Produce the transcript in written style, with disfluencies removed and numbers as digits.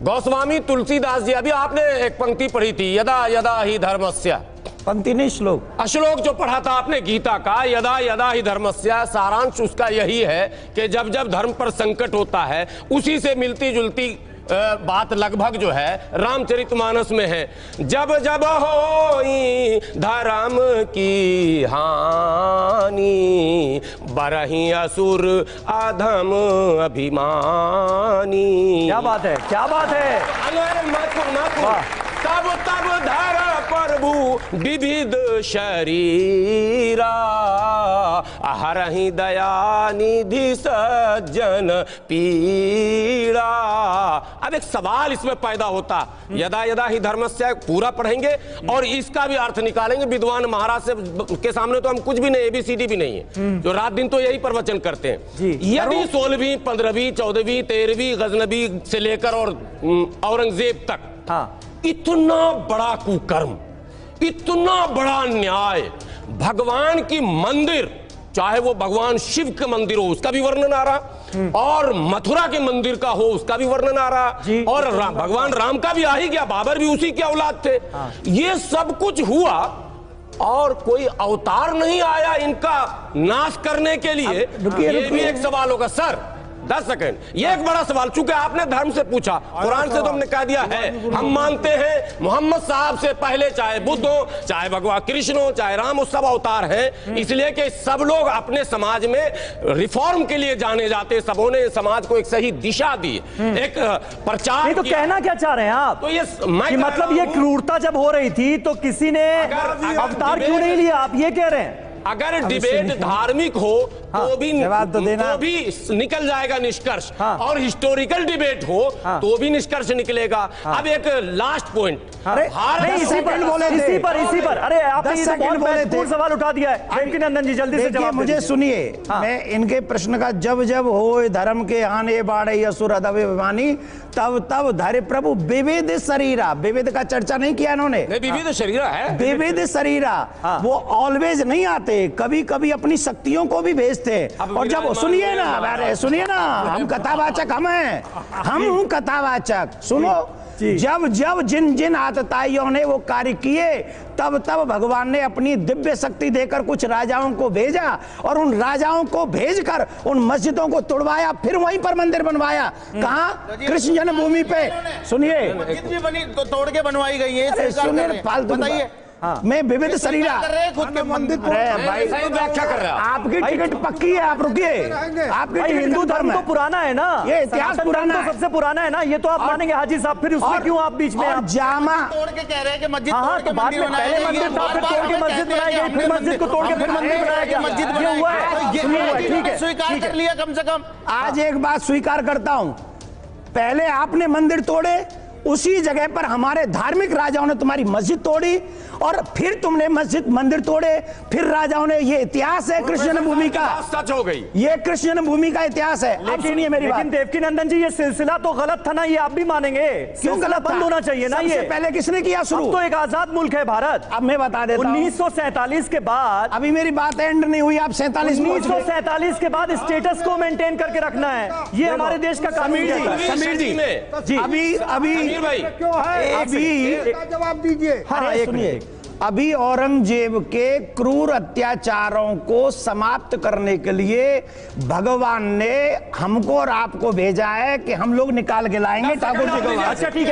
गोस्वामी तुलसीदास जी, अभी आपने एक पंक्ति पढ़ी थी, यदा यदा ही धर्मस्य, पंक्ति नहीं श्लोक, श्लोक जो पढ़ा था आपने गीता का, यदा यदा ही धर्मस्य, सारांश उसका यही है कि जब जब धर्म पर संकट होता है, उसी से मिलती जुलती बात लगभग जो है रामचरितमानस में है। जब जब होई धर्म की हानि, बरही असुर अधम अभिमानी। क्या बात है, क्या बात है। तब तब धर प्रभु विविध शरीरा, हरहि दया निधि सज्जन पीड़ा। अब एक सवाल इसमें पैदा होता, यदा यदा ही धर्मस्य पूरा पढ़ेंगे और इसका भी अर्थ निकालेंगे। विद्वान महाराज से के सामने तो हम कुछ भी नहीं, ABCD भी नहीं है, जो रात दिन तो यही प्रवचन करते हैं। यदि 16वीं 15वीं 14वीं 13वीं गजनबी से लेकर और औरंगजेब तक, हाँ, इतना बड़ा कुकर्म, इतना बड़ा न्याय, भगवान की मंदिर, चाहे वो भगवान शिव का मंदिर हो उसका भी वर्णन आ रहा, और मथुरा के मंदिर का हो उसका भी वर्णन आ रहा, और भगवान राम का भी आ ही गया, बाबर भी उसी के औलाद थे। ये सब कुछ हुआ और कोई अवतार नहीं आया इनका नाश करने के लिए। ये भी एक सवाल होगा सर। 10 सेकंड, ये एक बड़ा सवाल, चूंकि आपने धर्म से पूछा, कुरान से तो हमने कह दिया है, हम मानते हैं मोहम्मद साहब से पहले चाहे बुद्ध हो, चाहे भगवान कृष्ण हो, चाहे राम हो, सब अवतार हैं, इसलिए कि सब लोग अपने समाज में रिफॉर्म के लिए जाने जाते, सबों ने समाज को एक सही दिशा दी, एक प्रचार। नहीं तो कहना क्या चाह रहे हैं आप? तो ये मतलब ये क्रूरता जब हो रही थी तो किसी ने अवतार क्यों नहीं लिया, आप ये कह रहे हैं? अगर डिबेट धार्मिक हो तो भी जवाब तो देना, तो भी निकल जाएगा निष्कर्ष, और हिस्टोरिकल डिबेट हो तो भी निष्कर्ष निकलेगा। अब एक लास्ट पॉइंट, अरे इसी पर अरे आपने ये बहुत महत्वपूर्ण सवाल उठा दिया है। देवकीनंदन जी जल्दी से जवाब मुझे सुनिए। मैं इनके प्रश्न का, जब जब हो धर्म के आने बाढ़े असुर अधम अभिमानी, तब तब धरे प्रभु विविध शरीरा। विविध का चर्चा नहीं किया इन्होंने, विविध शरीरा है, विविध शरीरा। वो ऑलवेज नहीं आते, कभी कभी अपनी शक्तियों को भी भेजते। और जब सुनिए ना, अरे सुनिए ना, हम कथावाचक, हम कथावाचक, सुनो। जब जब जिन जिन आतताइयों ने वो कार्य किए, तब तब भगवान ने अपनी दिव्य शक्ति देकर कुछ राजाओं को भेजा, और उन राजाओं को भेजकर उन मस्जिदों को तोड़वाया, फिर वहीं पर मंदिर बनवाया। कहाँ? कृष्ण जन्मभूमि पे। सुनिए, मस्जिद भी बनी तो तोड़ के बनवाई गई है। सुनिए, फालतू बताइए। मैं विविध शरीरा खुद के मंदिर भाई व्याख्या कर रहे हैं आपकी टिकट पक्की है, आप रुकिए। आपकी हिंदू धर्म तो पुराना है ना, ये इतिहास पुराना तो सबसे पुराना है ना, ये तो आप मानेंगे हाजी साहब, फिर उसमें क्यों आप बीच में आप जामा तोड़ के कह रहे हैं कि मस्जिद हाँ तो बाद में पहले मंदिर था, फिर तोड़ के मस्जिद बनाई गई, फिर मस्जिद को तोड़ के फिर मंदिर बनाया गया, मस्जिद ये हुआ है। ठीक है, स्वीकार कर लिया कम से कम। आज एक बात स्वीकार करता हूं, पहले आपने मंदिर तोड़े, उसी जगह पर हमारे धार्मिक राजाओं ने तुम्हारी मस्जिद तोड़ी, और फिर तुमने मस्जिद मंदिर तोड़े, फिर राजाओं ने। ये इतिहास है कृष्ण जन्मभूमि का, सच हो गई, ये कृष्ण जन्मभूमि का इतिहास है। अब सुनिए मेरी बात। लेकिन देवकीनंदन जी ये सिलसिला तो गलत था ना, ये आप भी मानेंगे? क्यों गलत? बंद होना चाहिए ना ये। पहले किसने किया शुरू? तो एक आजाद मुल्क है भारत। अब मैं बता देता हूं, 1947 के बाद, अभी मेरी बात एंड नहीं हुई, आप 1947 के बाद स्टेटस को मेंटेन करके रखना है, ये हमारे देश का कानून है। समीर जी, अभी भाई क्यों है, अभी जवाब दीजिए। हाँ, सुनिए, अभी औरंगजेब के क्रूर अत्याचारों को समाप्त करने के लिए भगवान ने हमको और आपको भेजा है कि हम लोग निकाल के लाएंगे ठाकुर जी को। अच्छा ठीक है।